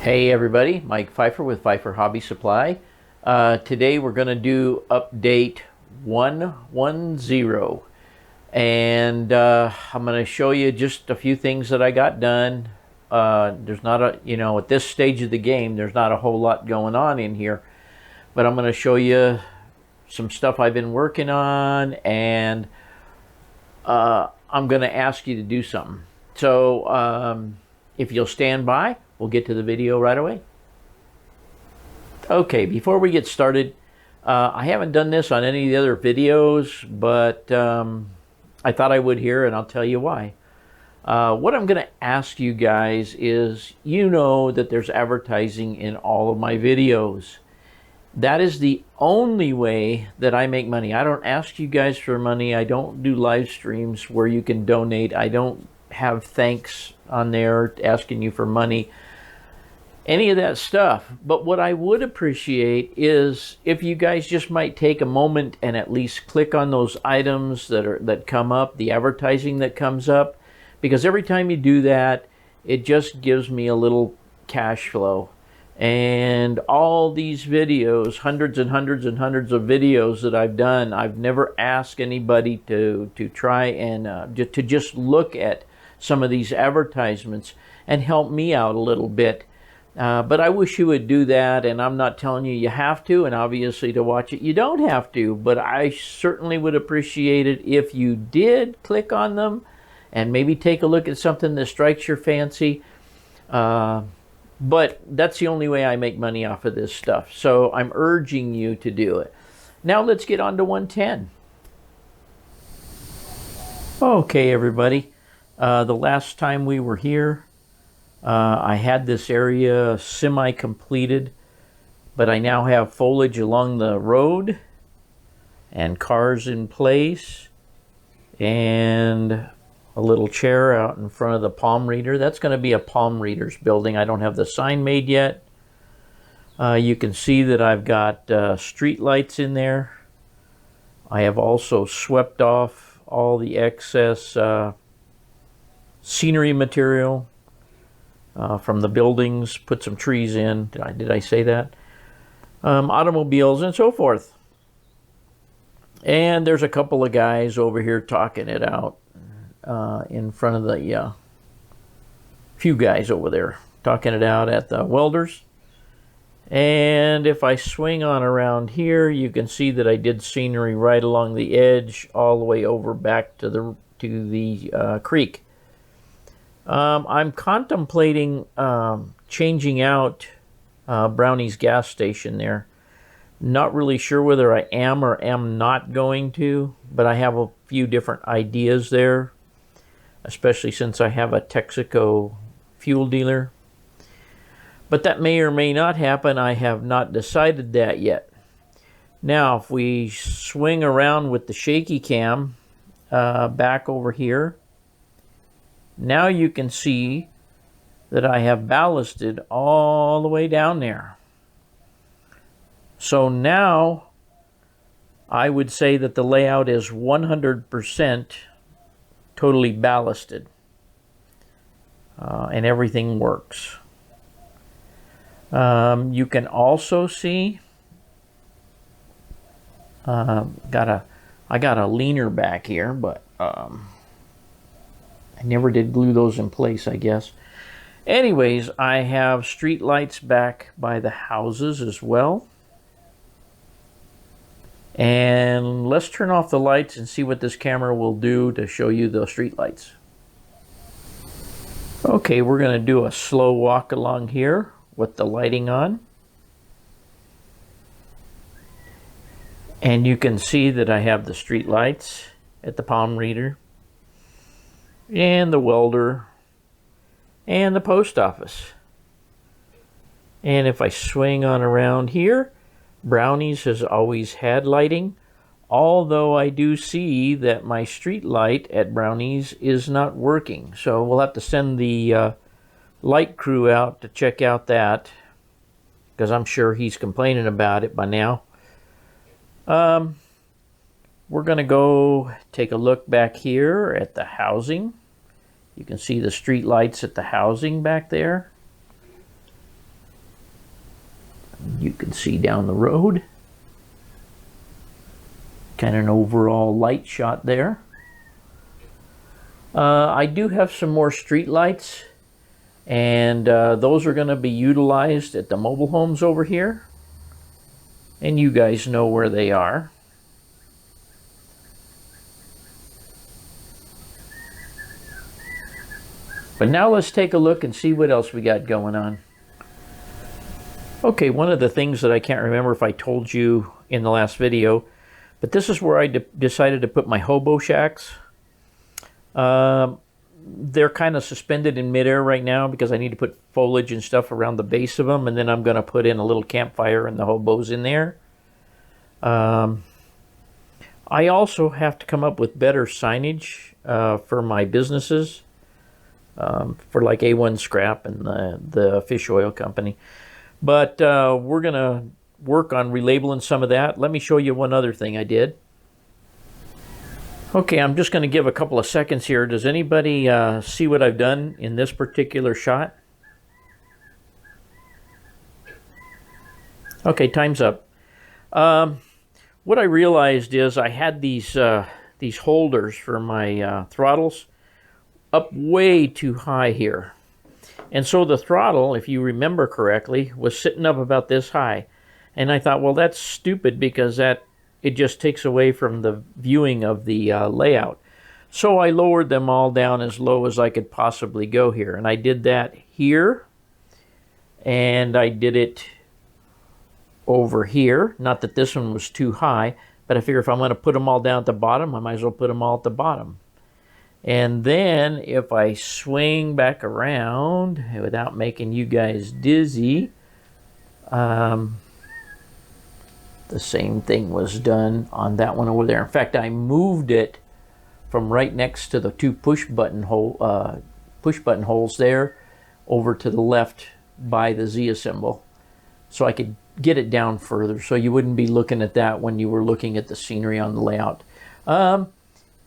Hey everybody, Mike Pfeiffer with Pfeiffer Hobby Supply. Today we're going to do update 110, and I'm going to show you just a few things that I got done. There's not at this stage of the game, there's not a whole lot going on in here, but I'm going to show you some stuff I've been working on, and I'm going to ask you to do something. So if you'll stand by, we'll get to the video right away. Okay, before we get started, I haven't done this on any of the other videos, but I thought I would here, and I'll tell you why. What I'm going to ask you guys is, you know that there's advertising in all of my videos. That is the only way that I make money. I don't ask you guys for money. I don't do live streams where you can donate. I don't have thanks on there asking you for money, any of that stuff. But what I would appreciate is if you guys just might take a moment and at least click on those items that come up, the advertising that comes up, because every time you do that, it just gives me a little cash flow. And all these videos, hundreds and hundreds and hundreds of videos that I've done, I've never asked anybody to try and to just look at some of these advertisements and help me out a little bit. But I wish you would do that, and I'm not telling you you have to, and obviously to watch it you don't have to, but I certainly would appreciate it if you did click on them and maybe take a look at something that strikes your fancy. But that's the only way I make money off of this stuff, so I'm urging you to do it. Now let's get on to 110. Okay, everybody. The last time we were here, I had this area semi-completed, but I now have foliage along the road and cars in place and a little chair out in front of the palm reader. That's going to be a palm reader's building. I don't have the sign made yet. You can see that I've got street lights in there. I have also swept off all the excess scenery material from the buildings, put some trees in. Did I say that? Automobiles and so forth. And there's a couple of guys over here talking it out in front of the few guys over there talking it out at the welders. And if I swing on around here, you can see that I did scenery right along the edge all the way over back to the creek. I'm contemplating changing out Brownie's gas station there. Not really sure whether I am or am not going to, but I have a few different ideas there, especially since I have a Texaco fuel dealer. But that may or may not happen. I have not decided that yet. Now, if we swing around with the shaky cam back over here, now you can see that I have ballasted all the way down there. So now I would say that the layout is 100% totally ballasted, and everything works. You can also see I got a leaner back here, but I never did glue those in place, I guess. Anyways, I have street lights back by the houses as well. And let's turn off the lights and see what this camera will do to show you the street lights. Okay, we're going to do a slow walk along here with the lighting on. And you can see that I have the street lights at the palm reader, and the welder, and the post office. And if I swing on around here, Brownie's has always had lighting, although I do see that my street light at Brownie's is not working. So we'll have to send the light crew out to check out that, because I'm sure he's complaining about it by now. We're going to go take a look back here at the housing. You can see the street lights at the housing back there. You can see down the road. Kind of an overall light shot there. I do have some more street lights, and those are going to be utilized at the mobile homes over here. And you guys know where they are. But now let's take a look and see what else we got going on. Okay, one of the things that I can't remember if I told you in the last video, but this is where I decided to put my Hobo Shacks. They're kind of suspended in midair right now because I need to put foliage and stuff around the base of them, and then I'm going to put in a little campfire and the hobos in there. I also have to come up with better signage for my businesses, for like A1 Scrap and the fish oil company. But we're going to work on relabeling some of that. Let me show you one other thing I did. Okay, I'm just going to give a couple of seconds here. Does anybody see what I've done in this particular shot? Okay, time's up. What I realized is I had these holders for my throttles up way too high here. And so the throttle, if you remember correctly, was sitting up about this high. And I thought, well, that's stupid because it just takes away from the viewing of the layout. So I lowered them all down as low as I could possibly go here. And I did that here. And I did it over here. Not that this one was too high, but I figure if I'm going to put them all down at the bottom, I might as well put them all at the bottom. And then if I swing back around without making you guys dizzy, the same thing was done on that one over there. In fact, I moved it from right next to the two push button holes there over to the left by the Z symbol, so I could get it down further so you wouldn't be looking at that when you were looking at the scenery on the layout.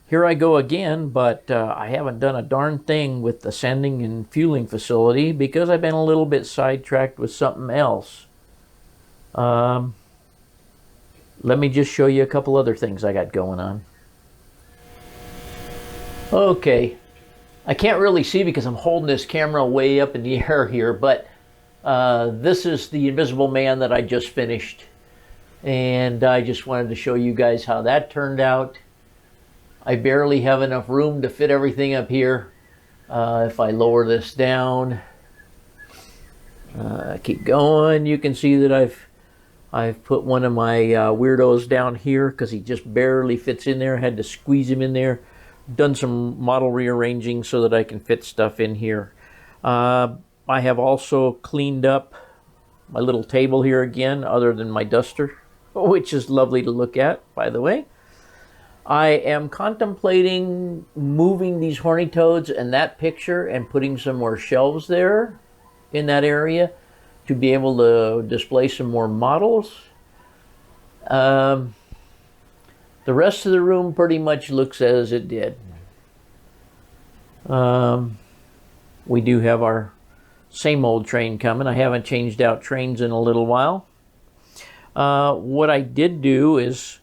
Here I go again, but I haven't done a darn thing with the sanding and fueling facility because I've been a little bit sidetracked with something else. Let me just show you a couple other things I got going on. Okay, I can't really see because I'm holding this camera way up in the air here, but this is the Invisible Man that I just finished. And I just wanted to show you guys how that turned out. I barely have enough room to fit everything up here. If I lower this down, keep going, you can see that I've put one of my weirdos down here because he just barely fits in there. I had to squeeze him in there. Done some model rearranging so that I can fit stuff in here. I have also cleaned up my little table here again, other than my duster, which is lovely to look at, by the way. I am contemplating moving these horny toads and that picture and putting some more shelves there in that area to be able to display some more models. The rest of the room pretty much looks as it did. We do have our same old train coming. I haven't changed out trains in a little while. What I did do is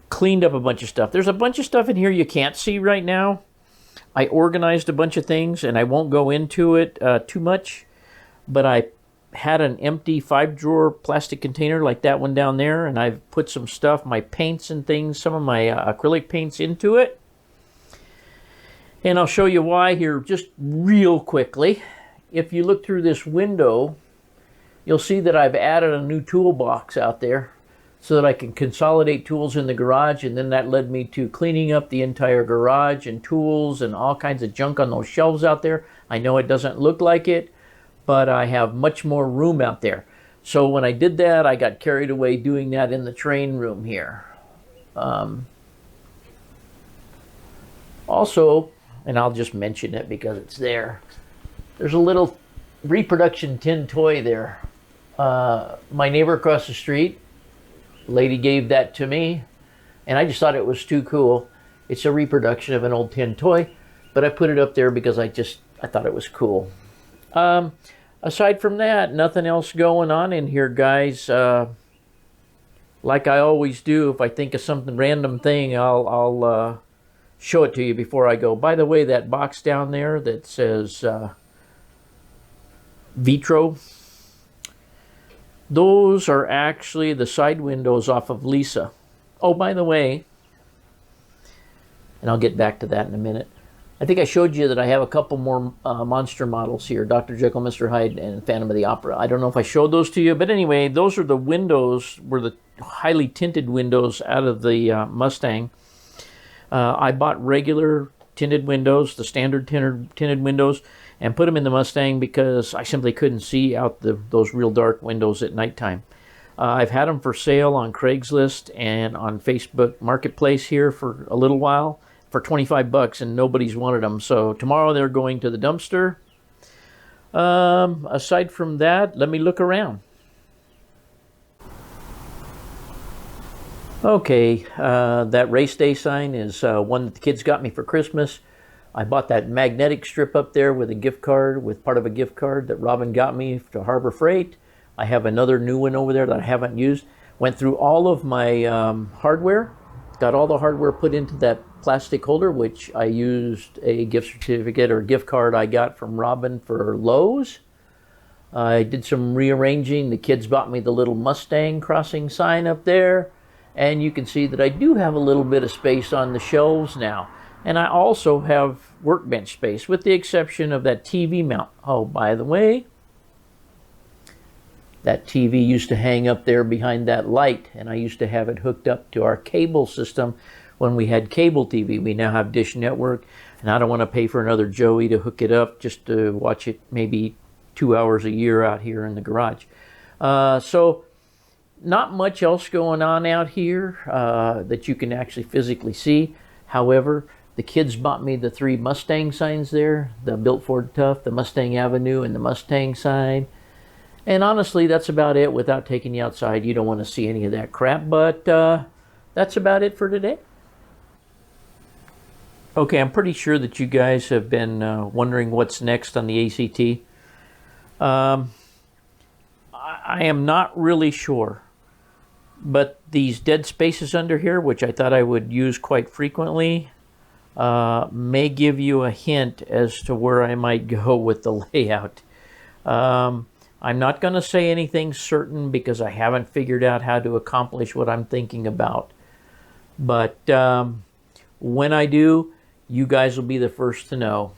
cleaned up a bunch of stuff. There's a bunch of stuff in here you can't see right now. I organized a bunch of things, and I won't go into it too much, but I had an empty 5-drawer plastic container like that one down there, and I've put some stuff, my paints and things, some of my acrylic paints into it. And I'll show you why here just real quickly. If you look through this window, you'll see that I've added a new toolbox out there so that I can consolidate tools in the garage, and then that led me to cleaning up the entire garage and tools and all kinds of junk on those shelves out there. I know it doesn't look like it, but I have much more room out there. So when I did that, I got carried away doing that in the train room here. Also, and I'll just mention it because it's there, there's a little reproduction tin toy there. My neighbor across the street, lady gave that to me, and I just thought it was too cool. It's a reproduction of an old tin toy, but I put it up there because I thought it was cool. aside from that, nothing else going on in here, guys. Like I always do, if I think of something random thing, I'll show it to you before I go. By the way, that box down there that says Vitro, those are actually the side windows off of Lisa. Oh, by the way, and I'll get back to that in a minute, I think I showed you that I have a couple more monster models here, Dr. Jekyll, Mr. Hyde, and Phantom of the Opera. I don't know if I showed those to you, but anyway, those are the windows, were the highly tinted windows out of the Mustang. I bought regular tinted windows, the standard tinted windows, and put them in the Mustang because I simply couldn't see out those real dark windows at nighttime. I've had them for sale on Craigslist and on Facebook Marketplace here for a little while for 25 bucks, and nobody's wanted them. So tomorrow they're going to the dumpster. Aside from that, let me look around. Okay, that race day sign is one that the kids got me for Christmas. I bought that magnetic strip up there with a gift card, with part of a gift card that Robin got me to Harbor Freight. I have another new one over there that I haven't used. Went through all of my hardware, got all the hardware put into that plastic holder, which I used a gift certificate or gift card I got from Robin for Lowe's. I did some rearranging. The kids bought me the little Mustang crossing sign up there. And you can see that I do have a little bit of space on the shelves now. And I also have workbench space, with the exception of that TV mount. Oh, by the way, that TV used to hang up there behind that light, and I used to have it hooked up to our cable system when we had cable TV. We now have Dish Network, and I don't want to pay for another Joey to hook it up just to watch it maybe 2 hours a year out here in the garage. So not much else going on out here that you can actually physically see. However, the kids bought me the 3 Mustang signs there, the Built Ford Tough, the Mustang Avenue, and the Mustang sign. And honestly, that's about it. Without taking you outside, you don't want to see any of that crap. But that's about it for today. Okay, I'm pretty sure that you guys have been wondering what's next on the ACT. I am not really sure. But these dead spaces under here, which I thought I would use quite frequently, may give you a hint as to where I might go with the layout. I'm not going to say anything certain because I haven't figured out how to accomplish what I'm thinking about. But when I do, you guys will be the first to know.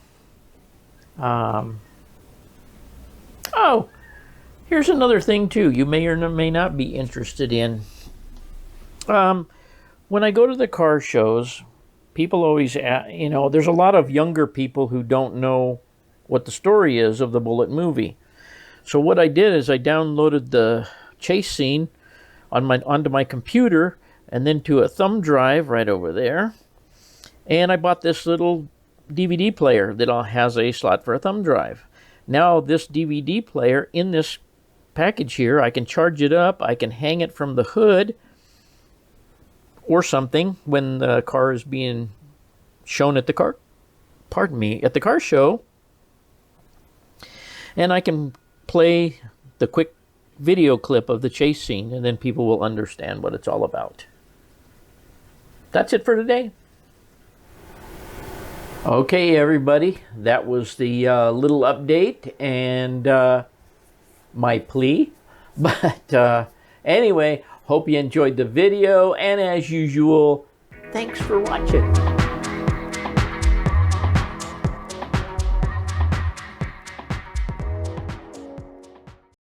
Oh, here's another thing too you may or may not be interested in. When I go to the car shows, people always ask, there's a lot of younger people who don't know what the story is of the Bullitt movie. So what I did is I downloaded the chase scene onto my computer and then to a thumb drive right over there. And I bought this little DVD player that has a slot for a thumb drive. Now this DVD player in this package here, I can charge it up, I can hang it from the hood or something when the car is being shown at the car show. And I can play the quick video clip of the chase scene, and then people will understand what it's all about. That's it for today. Okay, everybody, that was the little update and my plea. But anyway, hope you enjoyed the video, and as usual, thanks for watching.